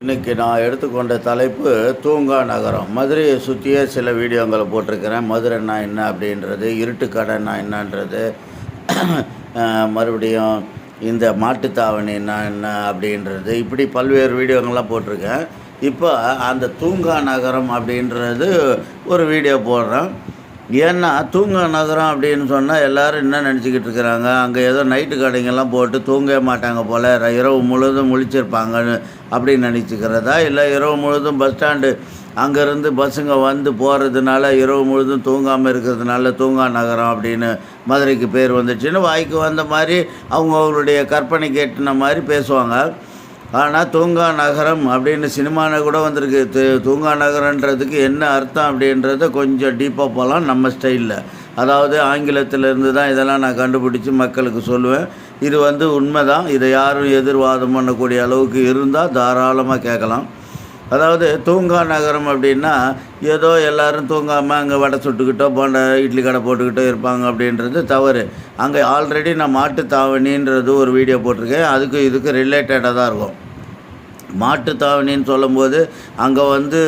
இன்றைக்கி நான் எடுத்துக்கொண்ட தலைப்பு தூங்கா நகரம். மதுரையை சுற்றியே சில வீடியோங்களை போட்டிருக்கிறேன். மதுரைன்னா என்ன அப்படின்றது, இருட்டுக்கடைன்னா என்னன்றது, மறுபடியும் இந்த மாட்டுத்தாவணின்னா என்ன அப்படின்றது, இப்படி பல்வேறு வீடியோங்கள்லாம் போட்டிருக்கேன். இப்போ அந்த தூங்கா நகரம் அப்படின்றது ஒரு வீடியோ போடுறேன். ஏன்னா தூங்கா நகரம் அப்படின்னு சொன்னால் எல்லோரும் என்ன நினச்சிக்கிட்டு இருக்கிறாங்க, அங்கே ஏதோ நைட்டு கடைங்கெல்லாம் போட்டு தூங்கவே மாட்டாங்க போல், இரவு முழுவதும் முழிச்சிருப்பாங்கன்னு அப்படின்னு நினச்சிக்கிறதா, இல்லை இரவு முழுவதும் பஸ் ஸ்டாண்டு அங்கேருந்து பஸ்ஸுங்க வந்து போகிறதுனால இரவு முழுதும் தூங்காமல் இருக்கிறதுனால தூங்கா நகரம் அப்படின்னு மதுரைக்கு பேர் வந்துச்சுன்னு வாய்க்கு வந்த மாதிரி அவங்களுடைய கற்பனைக்கு எட்டின மாதிரி பேசுவாங்க. ஆனால் தூங்கா நகரம் அப்படின்னு சினிமாவில் கூட வந்திருக்கு. தூங்கா நகரன்றதுக்கு என்ன அர்த்தம் அப்படின்றத கொஞ்சம் டீப்பாக போகலாம் நம்ம ஸ்டைலில். அதாவது ஆங்கிலத்திலேருந்து தான் இதெல்லாம் நான் கண்டுபிடிச்சி மக்களுக்கு சொல்லுவேன். இது உண்மை தான். இதை யாரும் எதிர்வாதம் பண்ணக்கூடிய அளவுக்கு இருந்தால் தாராளமாக கேட்கலாம். அதாவது தூங்கா நகரம் அப்படின்னா ஏதோ எல்லோரும் தூங்காமல் அங்கே வடை சுட்டுக்கிட்டோ போண்ட இட்லி கடை போட்டுக்கிட்டோ இருப்பாங்க அப்படின்றது தவறு. அங்கே ஆல்ரெடி நான் மாட்டுத்தாவணின்றது ஒரு வீடியோ போட்டிருக்கேன். இதுக்கு ரிலேட்டடாக தான் இருக்கும். மாட்டுத்தாவணின்னு சொல்லும்போது அங்கே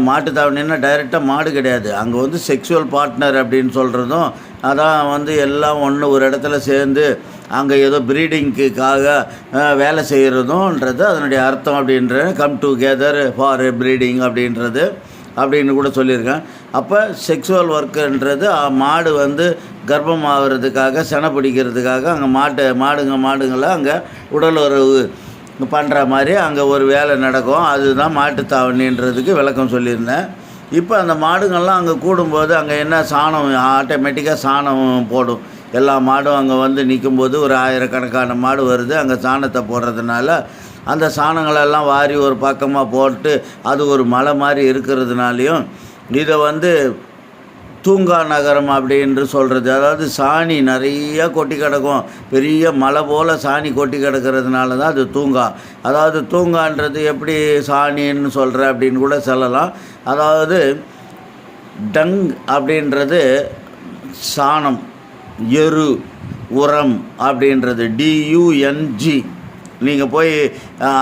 மாட்டுத்தாவணின்னா டைரெக்டாக மாடு கிடையாது. அங்கே செக்ஷுவல் பார்ட்னர் அப்படின்னு சொல்கிறதும், அதான் எல்லாம் ஒன்று ஒரு இடத்துல சேர்ந்து அங்கே ஏதோ ப்ரீடிங்க்குக்காக வேலை செய்கிறதுன்றது அதனுடைய அர்த்தம் அப்படின்ற கம் டுகெதர் ஃபார் ப்ரீடிங் அப்படின்றது அப்படின்னு கூட சொல்லியிருக்கேன். அப்போ செக்ஸுவல் ஒர்க்குன்றது மாடு கர்ப்பம் ஆகிறதுக்காக செனை பிடிக்கிறதுக்காக அங்கே மாடுங்களை அங்கே உடலுறவு பண்ணுற மாதிரி அங்கே ஒரு வேலை நடக்கும். அதுதான் மாட்டுத்தாவணின்றதுக்கு விளக்கம் சொல்லியிருந்தேன். இப்போ அந்த மாடுங்கள்லாம் அங்கே கூடும்போது அங்கே என்ன சாணம் ஆட்டோமேட்டிக்காக சாணம் போடும். எல்லா மாடும் அங்கே நிற்கும்போது ஒரு ஆயிரக்கணக்கான மாடு வருது. அங்கே சாணத்தை போடுறதுனால அந்த சாணங்களெல்லாம் வாரி ஒரு பக்கமாக போட்டு அது ஒரு மலை மாதிரி இருக்கிறதுனாலையும் இதை தூங்கா நகரம் அப்படின்று சொல்கிறது. அதாவது சாணி நிறையா கொட்டி கிடக்கும், பெரிய மலை போல் சாணி கொட்டி கிடக்கிறதுனால தான் அது தூங்கா. அதாவது தூங்கான்றது எப்படி சாணின்னு சொல்கிற அப்படின்னு கூட சொல்லலாம். அதாவது டங் அப்படின்றது சாணம், எரு, உரம் அப்படின்றது டியூஎன்ஜி. நீங்கள் போய்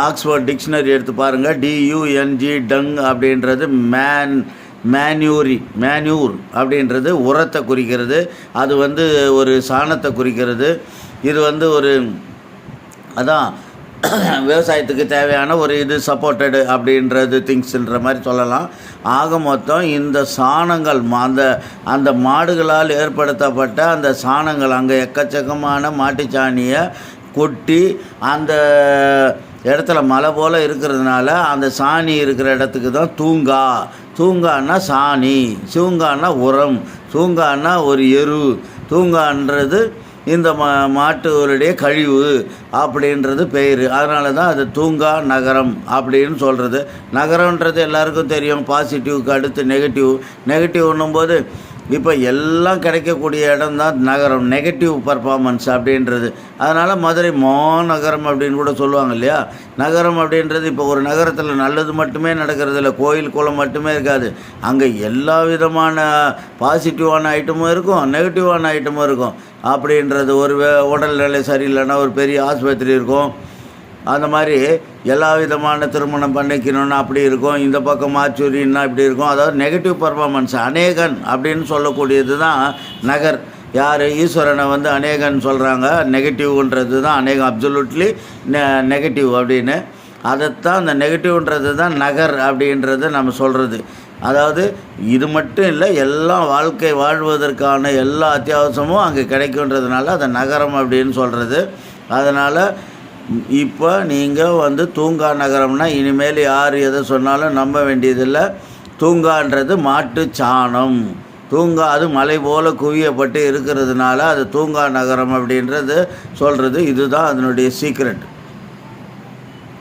ஆக்ஸ்ஃபோர்ட் டிக்ஷனரி எடுத்து பாருங்கள். டியூஎன்ஜி டங் அப்படின்றது மேன்யூர் அப்படின்றது உரத்தை குறிக்கிறது. அது ஒரு சாணத்தை குறிக்கிறது. இது ஒரு அதான் விவசாயத்துக்கு தேவையான ஒரு சப்போர்ட்டடு அப்படின்றது திங்ஸ்ன்ற மாதிரி சொல்லலாம். ஆக மொத்தம் இந்த சாணங்கள் அந்த மாடுகளால் ஏற்படுத்தப்பட்ட அந்த சாணங்கள் அங்கே எக்கச்சக்கமான மாட்டுச்சாணியை கொட்டி அந்த இடத்துல மலை போல் இருக்கிறதுனால அந்த சாணி இருக்கிற இடத்துக்கு தான் தூங்கான்னா சாணி, தூங்கான்னா உரம், தூங்கான்னா ஒரு எரு, தூங்கான்றது இந்த மாட்டுடைய கழிவு அப்படின்றது பெயர். அதனால தான் அது தூங்கா நகரம் அப்படின்னு சொல்கிறது. நகரன்றது எல்லாருக்கும் தெரியும். பாசிட்டிவ்க்கு அடுத்து நெகட்டிவ்னும் போது இப்போ எல்லாம் கிடைக்கக்கூடிய இடம் தான் நகரம். நெகட்டிவ் பர்ஃபார்மன்ஸ் அப்படின்றது. அதனால் மதுரை மாநகரம் அப்படின்னு கூட சொல்லுவாங்க இல்லையா. நகரம் அப்படின்றது இப்போ ஒரு நகரத்தில் நல்லது மட்டுமே நடக்கிறது இல்லை, கோயில் குளம் மட்டுமே இருக்காது. அங்கே எல்லா விதமான பாசிட்டிவான ஐட்டமும் இருக்கும், நெகட்டிவான ஐட்டமும் இருக்கும் அப்படின்றது. ஒரு உடல்நிலை சரியில்லைன்னா ஒரு பெரிய ஆஸ்பத்திரி இருக்கும். அந்த மாதிரி எல்லா விதமான திருமணம் பண்ணிக்கணும்னா அப்படி இருக்கும். இந்த பக்கம் மாச்சூரின்னா இப்படி இருக்கும். அதாவது நெகட்டிவ் பர்ஃபார்மன்ஸ் அநேகன் அப்படின்னு சொல்லக்கூடியது தான் நகர். யார் ஈஸ்வரனை அநேகன் சொல்கிறாங்க. நெகட்டிவ்ன்றது தான் அநேகம், அப்சல்யூட்லி நெகட்டிவ் அப்படின்னு. அதைத்தான் அந்த நெகட்டிவ்ன்றது தான் நகர் அப்படின்றத நம்ம சொல்கிறது. அதாவது இது மட்டும் இல்லை, எல்லாம் வாழ்க்கை வாழ்வதற்கான எல்லா அத்தியாவசியமும் அங்கே கிடைக்குன்றதுனால அதை நகரம் அப்படின்னு சொல்கிறது. அதனால் இப்போ நீங்கள் தூங்கா நகரம்னா இனிமேல் யார் எதை சொன்னாலும் நம்ப வேண்டியதில்லை. தூங்கான்றது மாட்டு சாணம். தூங்கா அது மலை போல் குவியப்பட்டு இருக்கிறதுனால அது தூங்கா நகரம் அப்படின்றது சொல்கிறது. இதுதான் அதனுடைய சீக்ரெட்.